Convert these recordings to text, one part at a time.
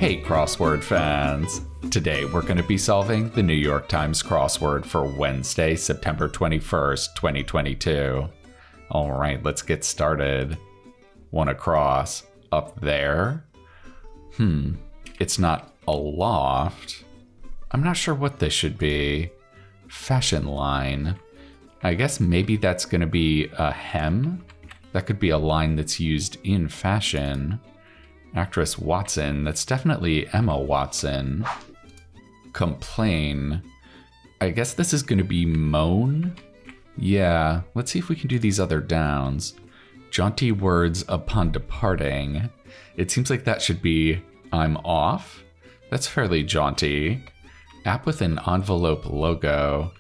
Hey crossword fans! Today we're going to be solving the New York Times crossword for Wednesday, September 21st, 2022. Alright, let's get started. One across. Up there? It's not a loft. I'm not sure what this should be. Fashion line. I guess maybe that's going to be a hem? That could be a line that's used in fashion. Actress Watson, that's definitely Emma Watson. Complain. I guess this is going to be moan? Yeah, let's see if we can do these other downs. Jaunty words upon departing. It seems like that should be I'm off. That's fairly jaunty. App with an envelope logo.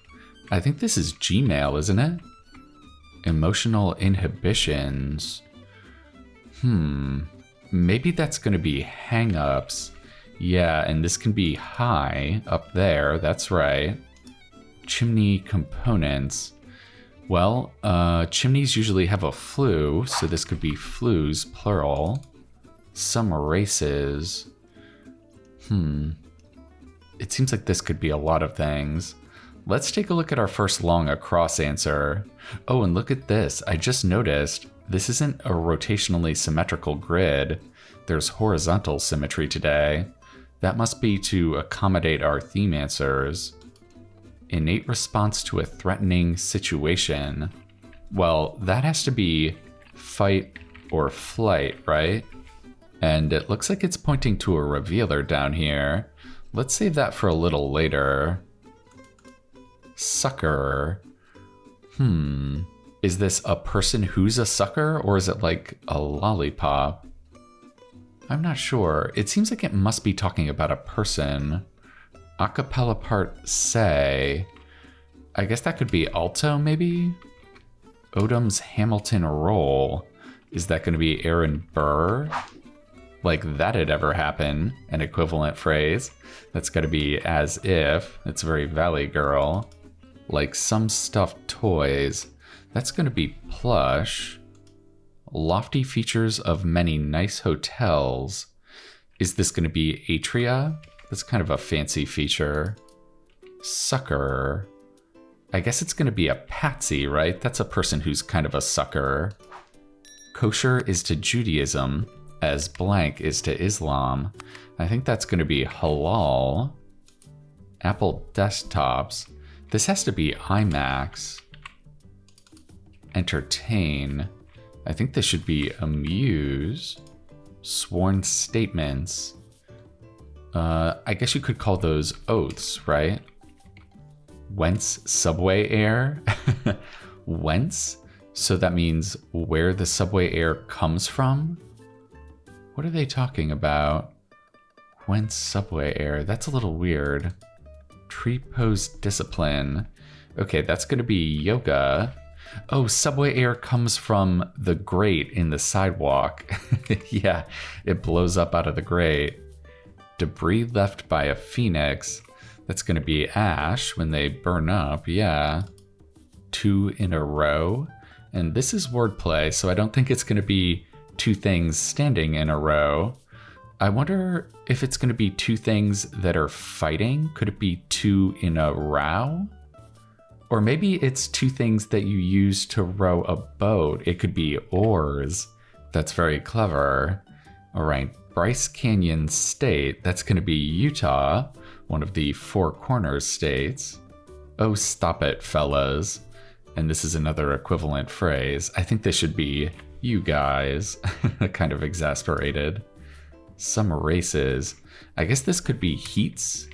I think this is Gmail, isn't it? Emotional inhibitions. Maybe that's going to be hang-ups. Yeah, and this can be high up there. That's right. Chimney components. Well, chimneys usually have a flue, so this could be flues, plural. Some races. It seems like this could be a lot of things. Let's take a look at our first long across answer. Oh, and look at this. I just noticed this isn't a rotationally symmetrical grid. There's horizontal symmetry today. That must be to accommodate our theme answers. Innate response to a threatening situation. Well, that has to be fight or flight, right? And it looks like it's pointing to a revealer down here. Let's save that for a little later. Sucker. Is this a person who's a sucker, or is it like a lollipop? I'm not sure. It seems like it must be talking about a person. Acapella part say. I guess that could be alto, maybe? Odom's Hamilton roll. Is that going to be Aaron Burr? Like that'd ever happen. An equivalent phrase. That's got to be as if. It's very Valley Girl. Like some stuffed toys. That's going to be plush. Lofty features of many nice hotels. Is this going to be atria? That's kind of a fancy feature. Sucker. I guess it's going to be a patsy, right? That's a person who's kind of a sucker. Kosher is to Judaism as blank is to Islam. I think that's going to be halal. Apple desktops. This has to be IMAX. Entertain. I think this should be amuse. Sworn statements. I guess you could call those oaths, right? Whence subway air? Whence? So that means where the subway air comes from? What are they talking about? Whence subway air? That's a little weird. Tree pose discipline. Okay, that's going to be yoga. Oh, subway air comes from the grate in the sidewalk. Yeah, it blows up out of the grate. Debris left by a phoenix. That's going to be ash when they burn up, yeah. 2 in a row. And this is wordplay, so I don't think it's going to be 2 things standing in a row. I wonder if it's going to be 2 things that are fighting. Could it be 2 in a row? Or maybe it's 2 things that you use to row a boat. It could be oars. That's very clever. All right, Bryce Canyon State. That's going to be Utah, one of the 4 corners states. Oh, stop it, fellas. And this is another equivalent phrase. I think this should be you guys. Kind of exasperated. Some races. I guess this could be heats.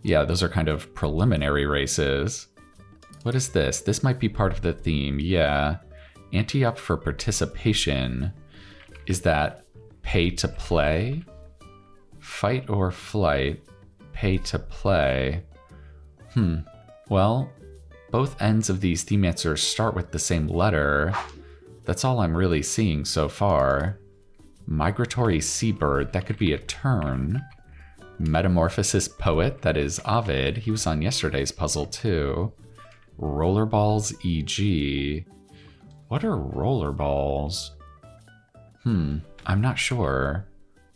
Yeah, those are kind of preliminary races. What is this? This might be part of the theme. Yeah. Ante-up for participation. Is that pay to play? Fight or flight? Pay to play. Well, both ends of these theme answers start with the same letter. That's all I'm really seeing so far. Migratory seabird, that could be a tern. Metamorphosis poet, that is Ovid. He was on yesterday's puzzle too. Rollerballs EG. What are rollerballs? I'm not sure.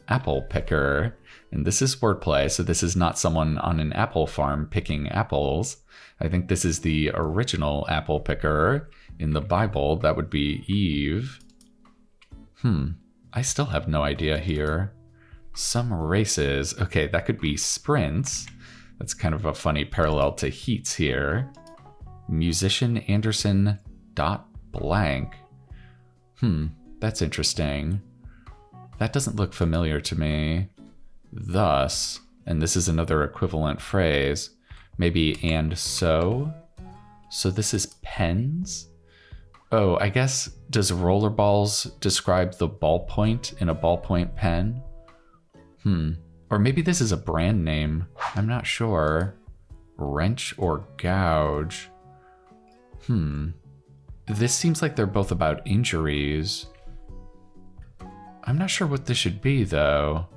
apple picker. And this is wordplay, so this is not someone on an apple farm picking apples. I think this is the original apple picker in the Bible. That would be Eve. I still have no idea here. Some races. Okay, that could be sprints. That's kind of a funny parallel to heats here. Musician Anderson dot blank. That's interesting. That doesn't look familiar to me. Thus, and this is another equivalent phrase, maybe and so. So this is pens? Oh, I guess, does rollerballs describe the ballpoint in a ballpoint pen? Or maybe this is a brand name. I'm not sure. Wrench or gouge? This seems like they're both about injuries. I'm not sure what this should be, though.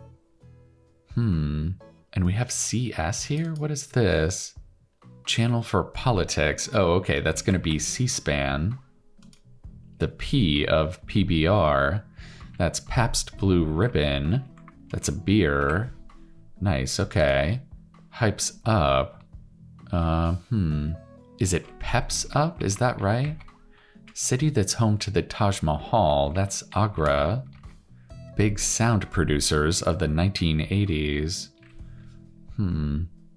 And we have CS here? What is this? Channel for politics. Oh, okay, that's going to be C-SPAN. The P of PBR. That's Pabst Blue Ribbon. That's a beer. Nice, okay. Hypes up. Is it Peps Up? Is that right? City that's home to the Taj Mahal. That's Agra. Big sound producers of the 1980s.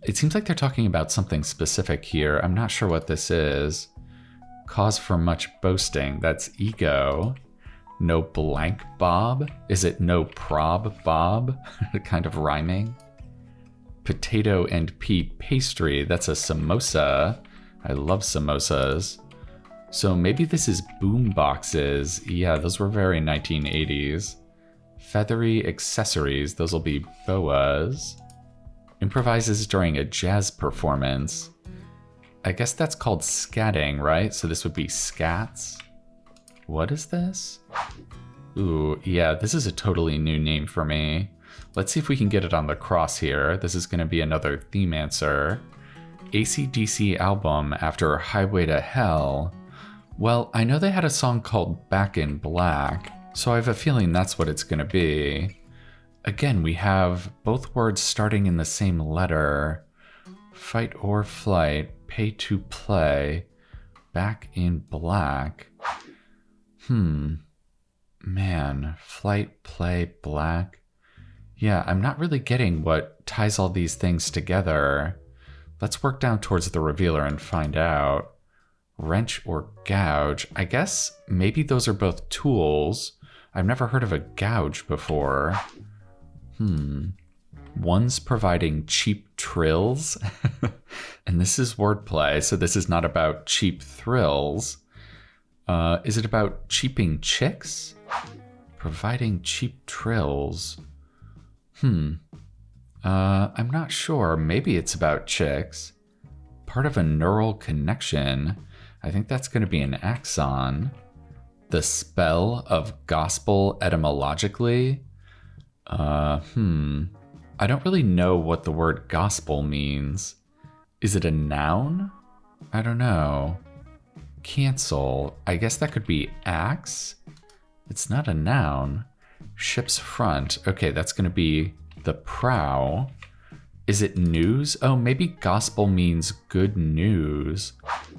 It seems like they're talking about something specific here. I'm not sure what this is. Cause for much boasting. That's ego. No blank Bob? Is it no prob Bob? Kind of rhyming. Potato and pea pastry. That's a samosa. I love samosas. So maybe this is boom boxes. Yeah, those were very 1980s. Feathery accessories. Those will be boas. Improvises during a jazz performance. I guess that's called scatting, right? So this would be scats. What is this? Ooh, yeah, this is a totally new name for me. Let's see if we can get it on the cross here. This is going to be another theme answer. AC/DC album after Highway to Hell. Well, I know they had a song called Back in Black, so I have a feeling that's what it's going to be. Again, we have both words starting in the same letter. Fight or flight, pay to play, back in black. Man, flight, play, black. Yeah, I'm not really getting what ties all these things together. Let's work down towards the revealer and find out. Wrench or gouge. I guess maybe those are both tools. I've never heard of a gouge before. One's providing cheap trills. And this is wordplay, so this is not about cheap thrills. Is it about cheaping chicks? Providing cheap trills. I'm not sure. Maybe it's about chicks. Part of a neural connection. I think that's going to be an axon. The spell of gospel etymologically. I don't really know what the word gospel means. Is it a noun? I don't know. Cancel. I guess that could be axe. It's not a noun. Ship's front. Okay, that's going to be the prow. Is it news? Oh, maybe gospel means good news.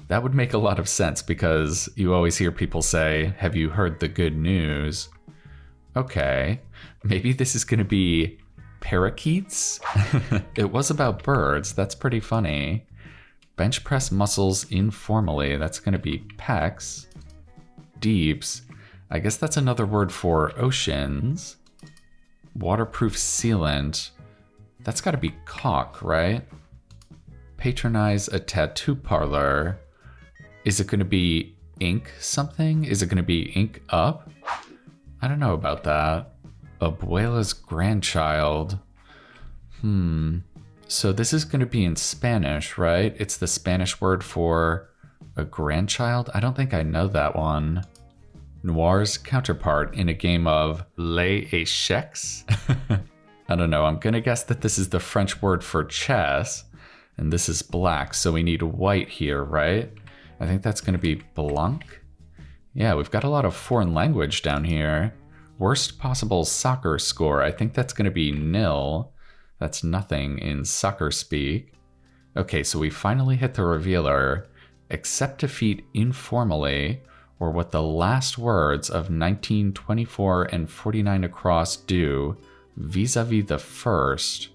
That would make a lot of sense because you always hear people say, have you heard the good news? Okay, maybe this is going to be parakeets? It was about birds. That's pretty funny. Bench press muscles informally. That's going to be pecs. Deeps. I guess that's another word for oceans. Waterproof sealant. That's got to be caulk, right? Patronize a tattoo parlor. Is it going to be ink something? Is it going to be ink up? I don't know about that. Abuela's grandchild. So this is going to be in Spanish, right? It's the Spanish word for a grandchild? I don't think I know that one. Noir's counterpart in a game of Les Échecs? I don't know. I'm going to guess that this is the French word for chess, and this is black, so we need white here, right? I think that's going to be blanc. Yeah, we've got a lot of foreign language down here. Worst possible soccer score. I think that's going to be nil. That's nothing in soccer speak. Okay, so we finally hit the revealer. Accept defeat informally, or what the last words of 19, 24, and 49 across do vis-a-vis the first.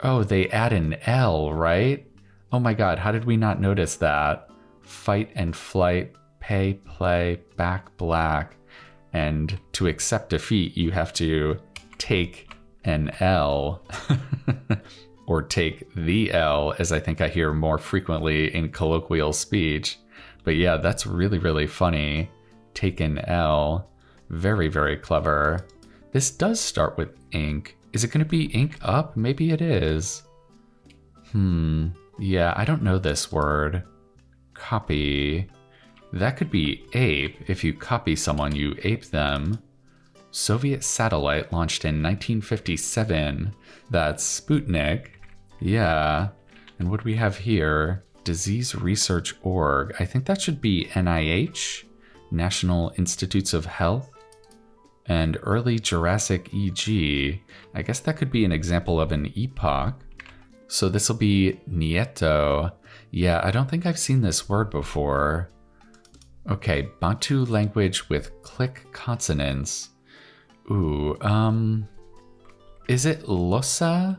Oh, they add an L, right? Oh my god, how did we not notice that? Fight and flight, pay, play, back, black. And to accept defeat, you have to take an L. Or take the L, as I think I hear more frequently in colloquial speech. But yeah, that's really, really funny. Take an L. Very, very clever. This does start with ink. Is it going to be ink up? Maybe it is. Yeah, I don't know this word. Copy. That could be ape. If you copy someone, you ape them. Soviet satellite launched in 1957. That's Sputnik. Yeah. And what do we have here? Disease Research Org. I think that should be NIH, National Institutes of Health. And early Jurassic EG. I guess that could be an example of an epoch. So this will be Nieto. Yeah, I don't think I've seen this word before. Okay, Bantu language with click consonants. Ooh, is it Losa?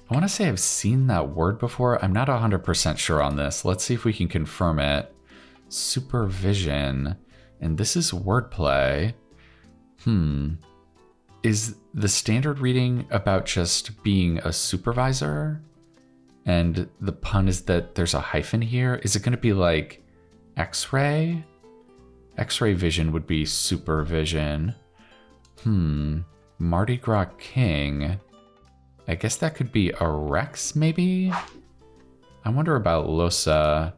I want to say I've seen that word before. I'm not 100% sure on this. Let's see if we can confirm it. Supervision. And this is wordplay. Is the standard reading about just being a supervisor? And the pun is that there's a hyphen here. Is it going to be like X-ray? X-ray vision would be supervision. Mardi Gras King. I guess that could be a Rex, maybe? I wonder about Losa.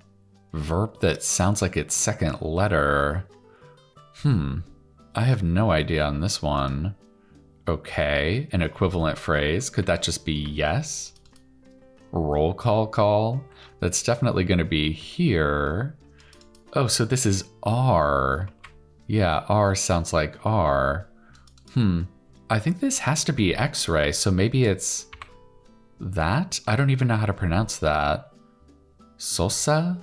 Verb that sounds like its second letter. I have no idea on this one. Okay, an equivalent phrase. Could that just be yes? Roll call? That's definitely going to be here. Oh, so this is R. Yeah, R sounds like R. I think this has to be X-ray, so maybe it's that? I don't even know how to pronounce that. Sosa?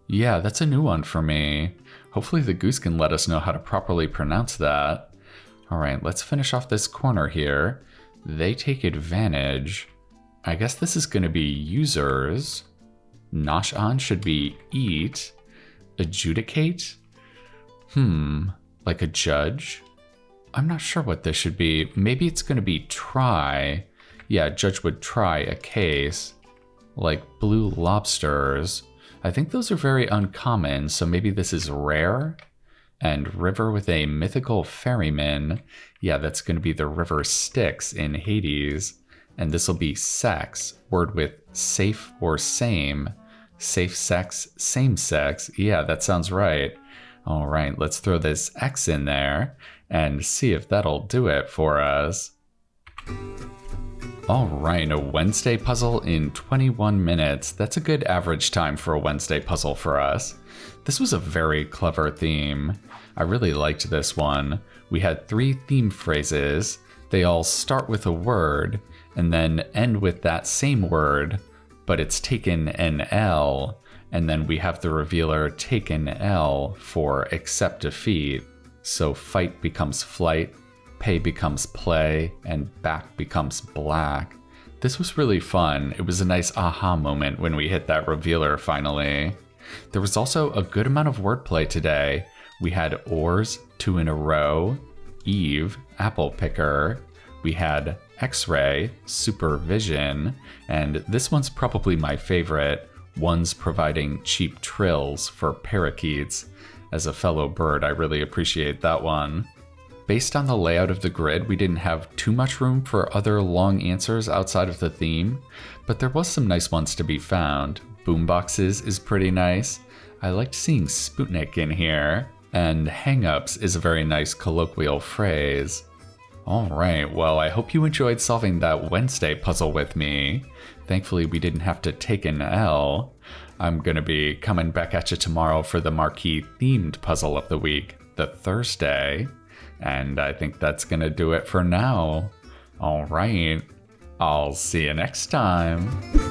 Yeah, that's a new one for me. Hopefully the goose can let us know how to properly pronounce that. All right, let's finish off this corner here. They take advantage. I guess this is going to be users. Nosh on should be eat. Adjudicate? Like a judge? I'm not sure what this should be. Maybe it's going to be try. Yeah, judge would try a case. Like blue lobsters. I think those are very uncommon, so maybe this is rare. And river with a mythical ferryman. Yeah, that's going to be the river Styx in Hades. And this will be sex. Word with safe or same. Safe sex, same sex. Yeah, that sounds right. All right, let's throw this X in there and see if that'll do it for us. All right, a Wednesday puzzle in 21 minutes. That's a good average time for a Wednesday puzzle for us. This was a very clever theme. I really liked this one. We had 3 theme phrases. They all start with a word and then end with that same word, but it's taken an L. And then we have the revealer take an L for accept defeat. So fight becomes flight, pay becomes play, and back becomes black. This was really fun. It was a nice aha moment when we hit that revealer finally. There was also a good amount of wordplay today. We had oars, 2 in a row, Eve, apple picker. We had X-ray, supervision, and this one's probably my favorite. One's providing cheap trills for parakeets. As a fellow bird, I really appreciate that one. Based on the layout of the grid, we didn't have too much room for other long answers outside of the theme, but there was some nice ones to be found. Boomboxes is pretty nice. I liked seeing Sputnik in here. And hang-ups is a very nice colloquial phrase. Alright, well, I hope you enjoyed solving that Wednesday puzzle with me. Thankfully, we didn't have to take an L. I'm gonna be coming back at you tomorrow for the marquee themed puzzle of the week, the Thursday. And I think that's going to do it for now. All right. I'll see you next time.